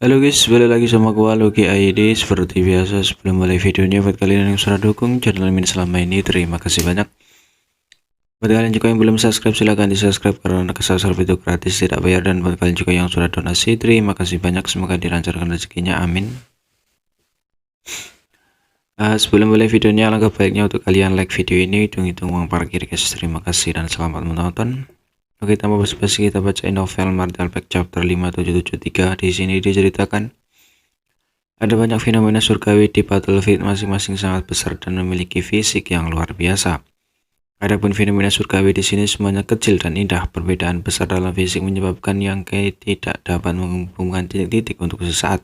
Halo guys, balik lagi sama gua Logi ID. Seperti biasa sebelum mulai videonya, buat kalian yang sudah dukung channel ini selama ini, terima kasih banyak. Buat kalian juga yang belum subscribe, silahkan di subscribe karena subscribe itu gratis, tidak bayar. Dan buat kalian juga yang sudah donasi, terima kasih banyak, semoga dilancarkan rezekinya, amin. Sebelum mulai videonya, alangkah baiknya untuk kalian like video ini, hitung-hitung uang parkir guys. Terima kasih dan selamat menonton. Oke, tanpa basa-basi kita bacain novel Martial Pack chapter 5773. Di sini diceritakan ada banyak fenomena surgawi di Battlefield, masing-masing sangat besar dan memiliki fisik yang luar biasa. Adapun fenomena surgawi di sini semuanya kecil dan indah. Perbedaan besar dalam fisik menyebabkan yang tidak dapat menghubungkan titik-titik untuk sesaat.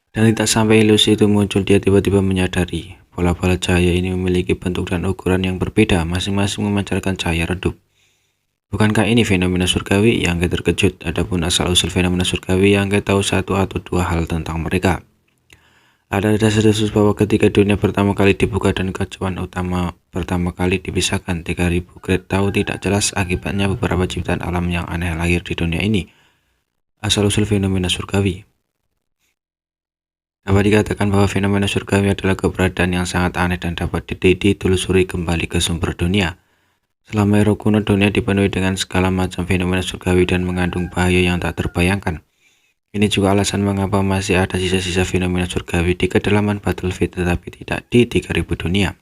Dan tidak sampai ilusi itu muncul, dia tiba-tiba menyadari bola-bola cahaya ini memiliki bentuk dan ukuran yang berbeda, masing-masing memancarkan cahaya redup. Bukankah ini fenomena surgawi? Yang terkejut. Adapun asal-usul fenomena surgawi, yang tahu satu atau dua hal tentang mereka. Ada desas-desus bahwa ketika dunia pertama kali dibuka dan kacauan utama pertama kali dipisahkan, 3000 grade tahu tidak jelas akibatnya beberapa ciptaan alam yang aneh lahir di dunia ini. Asal-usul fenomena surgawi. Dapat dikatakan bahwa fenomena surgawi adalah keberadaan yang sangat aneh dan dapat ditelusuri kembali ke sumber dunia. Selama era kuno, dunia dipenuhi dengan segala macam fenomena surgawi dan mengandung bahaya yang tak terbayangkan. Ini juga alasan mengapa masih ada sisa-sisa fenomena surgawi di kedalaman Battlefield, tetapi tidak di 3000 dunia.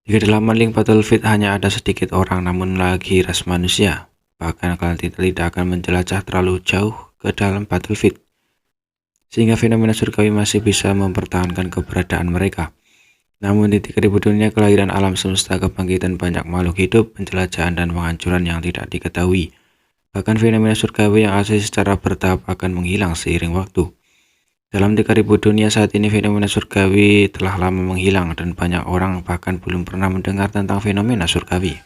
Di kedalaman link Battlefield hanya ada sedikit orang, namun lagi ras manusia. Bahkan kalian tidak akan menjelajah terlalu jauh ke dalam Battlefield, sehingga fenomena surgawi masih bisa mempertahankan keberadaan mereka. Namun di 3000 dunia, kelahiran alam semesta, kebangkitan banyak makhluk hidup, penjelajahan dan penghancuran yang tidak diketahui. Bahkan fenomena surgawi yang asli secara bertahap akan menghilang seiring waktu. Dalam 3000 dunia saat ini, fenomena surgawi telah lama menghilang dan banyak orang bahkan belum pernah mendengar tentang fenomena surgawi.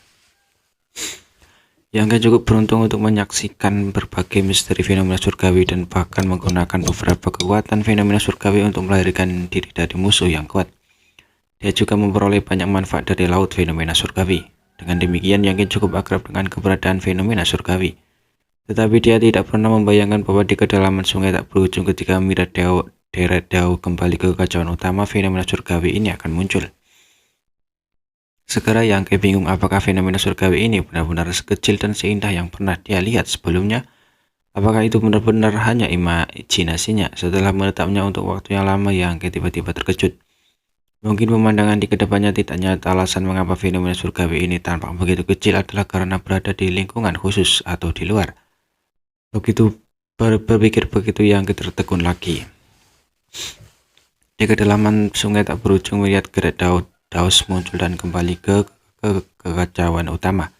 Yang cukup beruntung untuk menyaksikan berbagai misteri fenomena surgawi dan bahkan menggunakan beberapa kekuatan fenomena surgawi untuk melahirkan diri dari musuh yang kuat. Dia juga memperoleh banyak manfaat dari laut fenomena surgawi. Dengan demikian, Yakin cukup akrab dengan keberadaan fenomena surgawi. Tetapi dia tidak pernah membayangkan bahwa di kedalaman sungai tak berujung ketika deret Dao kembali ke kekacauan utama, fenomena surgawi ini akan muncul. Segera Yakin bingung apakah fenomena surgawi ini benar-benar sekecil dan seindah yang pernah dia lihat sebelumnya. Apakah itu benar-benar hanya imajinasinya? Setelah menetapnya untuk waktu yang lama, Yakin tiba-tiba terkejut. Mungkin pemandangan di kedepannya tidak nyata. Alasan mengapa fenomena surgawi ini tampak begitu kecil adalah karena berada di lingkungan khusus atau di luar. Begitu berpikir begitu, Yakin tertegun lagi. Di kedalaman sungai tak berujung, melihat gerak Daos muncul dan kembali ke kekacauan utama.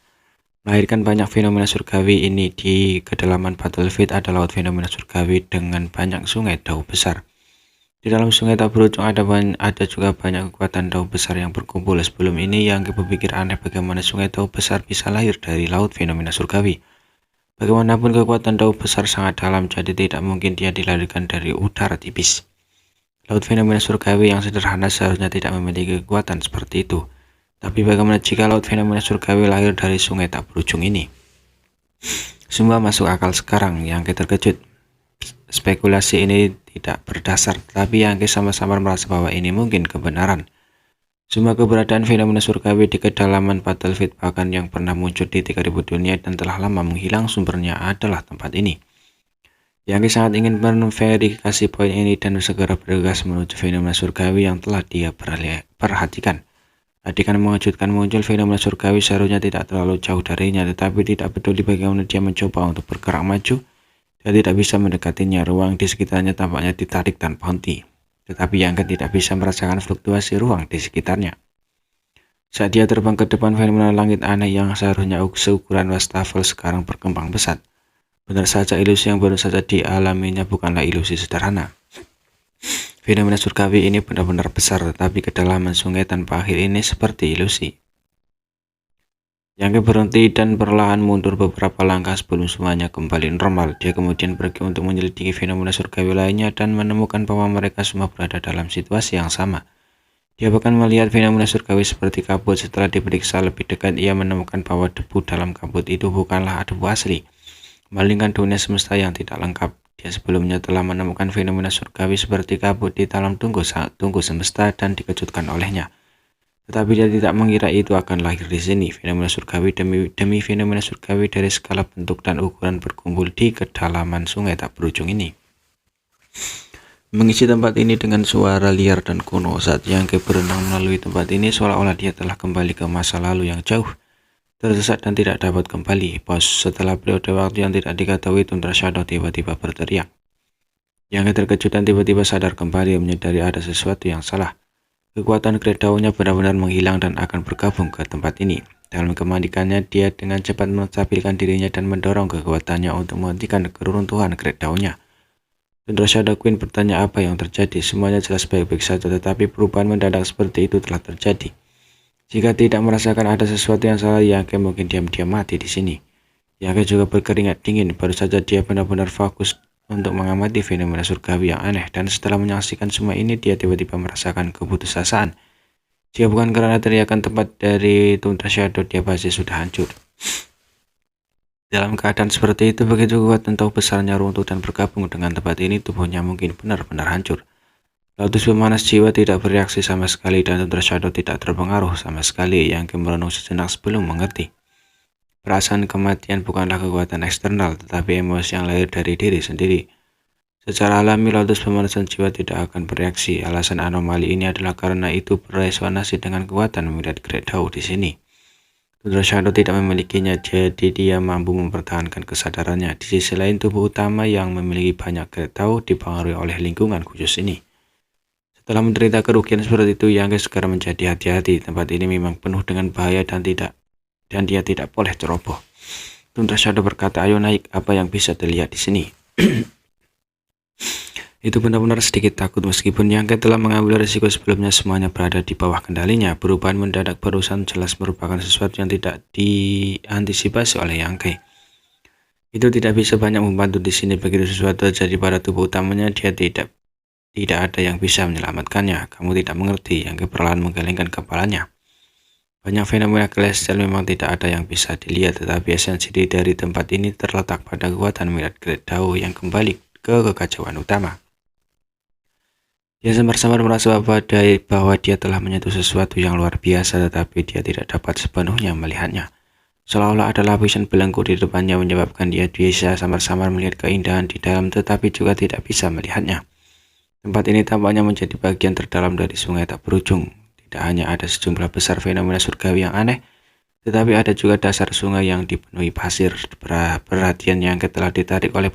Melahirkan banyak fenomena surgawi ini. Di kedalaman Battlefield ada laut fenomena surgawi dengan banyak sungai Dao besar. Di dalam sungai tak berujung ada juga banyak kekuatan Dao besar yang berkumpul. Sebelum ini, Yang berpikir aneh bagaimana sungai Dao besar bisa lahir dari laut fenomena surgawi. Bagaimanapun kekuatan Dao besar sangat dalam, jadi tidak mungkin dia dilahirkan dari udara tipis. Laut fenomena surgawi yang sederhana seharusnya tidak memiliki kekuatan seperti itu. Tapi bagaimana jika laut fenomena surgawi lahir dari sungai tak berujung ini? Semua masuk akal sekarang. Yang terkejut. Spekulasi ini tidak berdasar, tapi Yakin sama-sama merasa bahwa ini mungkin kebenaran. Semua keberadaan fenomena surgawi di kedalaman Battlefield, bahkan yang pernah muncul di 3000 dunia dan telah lama menghilang, sumbernya adalah tempat ini. Yakin sangat ingin memverifikasi poin ini dan segera bergegas menuju fenomena surgawi yang telah dia perhatikan. Adegan mengejutkan muncul. Fenomena surgawi seharusnya tidak terlalu jauh darinya, tetapi tidak peduli bagaimana dia mencoba untuk bergerak maju, dia tidak bisa mendekatinya. Ruang di sekitarnya tampaknya ditarik tanpa henti, tetapi Yakin tidak bisa merasakan fluktuasi ruang di sekitarnya. Saat dia terbang ke depan, fenomena langit aneh yang seharusnya seukuran wastafel sekarang berkembang pesat. Benar saja, ilusi yang baru saja dialaminya bukanlah ilusi sederhana. Fenomena surgawi ini benar-benar besar, tetapi kedalaman sungai tanpa akhir ini seperti ilusi. Yakin berhenti dan perlahan mundur beberapa langkah sebelum semuanya kembali normal. Dia kemudian pergi untuk menyelidiki fenomena surgawi lainnya dan menemukan bahwa mereka semua berada dalam situasi yang sama. Dia bahkan melihat fenomena surgawi seperti kabut. Setelah diperiksa lebih dekat, ia menemukan bahwa debu dalam kabut itu bukanlah debu asli. Malingkan dunia semesta yang tidak lengkap. Dia sebelumnya telah menemukan fenomena surgawi seperti kabut di dalam tungku semesta dan dikejutkan olehnya. Tetapi dia tidak mengira itu akan lahir di sini. Fenomena surgawi demi fenomena surgawi dari skala bentuk dan ukuran berkumpul di kedalaman sungai tak berujung ini. Mengisi tempat ini dengan suara liar dan kuno. Saat Yangke berenang melalui tempat ini, seolah-olah dia telah kembali ke masa lalu yang jauh, tersesat dan tidak dapat kembali. Setelah periode waktu yang tidak diketahui, Tundra Shadow tiba-tiba berteriak. Yangke terkejut dan tiba-tiba sadar kembali, menyadari ada sesuatu yang salah. Kekuatan Great Dawn-nya benar-benar menghilang dan akan bergabung ke tempat ini. Dalam kemandikannya, dia dengan cepat menstabilkan dirinya dan mendorong kekuatannya untuk menghentikan keruntuhan Great Dawn-nya. Tundra Shadow Queen bertanya apa yang terjadi. Semuanya jelas baik-baik saja, tetapi perubahan mendadak seperti itu telah terjadi. Jika tidak merasakan ada sesuatu yang salah, Yangke mungkin diam-diam mati di sini. Yangke juga berkeringat dingin. Baru saja dia benar-benar fokus untuk mengamati fenomena surgawi yang aneh, dan setelah menyaksikan semua ini, dia tiba-tiba merasakan keputusasaan. Jika bukan karena teriakan tempat dari Tundra Shadow, dia pasti sudah hancur. Dalam keadaan seperti itu, begitu kuat dan tahu besarnya runtuh dan bergabung dengan tempat ini, tubuhnya mungkin benar-benar hancur. Lotus pemanas jiwa tidak bereaksi sama sekali dan Tundra Shadow tidak terpengaruh sama sekali. Yangke merenung sejenak sebelum mengerti. Perasaan kematian bukanlah kekuatan eksternal, tetapi emosi yang lahir dari diri sendiri. Secara alami, lotus pemanasan jiwa tidak akan bereaksi. Alasan anomali ini adalah karena itu beresonansi dengan kekuatan Myriad Great Dawn di sini. Tundra Shadow tidak memilikinya, jadi dia mampu mempertahankan kesadarannya. Di sisi lain, tubuh utama yang memiliki banyak Great Dawn dipengaruhi oleh lingkungan khusus ini. Setelah menderita kerugian seperti itu, Yangke segera menjadi hati-hati. Tempat ini memang penuh dengan bahaya dan dia tidak boleh ceroboh. Tundra Shadow berkata, "Ayo naik, apa yang bisa dilihat di sini?" Itu benar-benar sedikit takut. Meskipun Yangke telah mengambil risiko sebelumnya, semuanya berada di bawah kendalinya. Perubahan mendadak barusan jelas merupakan sesuatu yang tidak diantisipasi oleh Yangke. Itu tidak bisa banyak membantu di sini. Begitu sesuatu terjadi pada tubuh utamanya, dia tidak ada yang bisa menyelamatkannya. Kamu tidak mengerti. Yangke perlahan menggelengkan kepalanya. Banyak fenomena celestial memang tidak ada yang bisa dilihat, tetapi esensi dari tempat ini terletak pada kekuatan Myriad Great Dawn yang kembali ke kekacauan utama. Dia samar-samar merasa bahwa dia telah menyentuh sesuatu yang luar biasa, tetapi dia tidak dapat sepenuhnya melihatnya. Seolah-olah ada lapisan belenggu di depannya menyebabkan dia bisa samar-samar melihat keindahan di dalam, tetapi juga tidak bisa melihatnya. Tempat ini tampaknya menjadi bagian terdalam dari sungai tak berujung. Tidak hanya ada sejumlah besar fenomena surgawi yang aneh, tetapi ada juga dasar sungai yang dipenuhi pasir. Perhatian yang telah ditarik oleh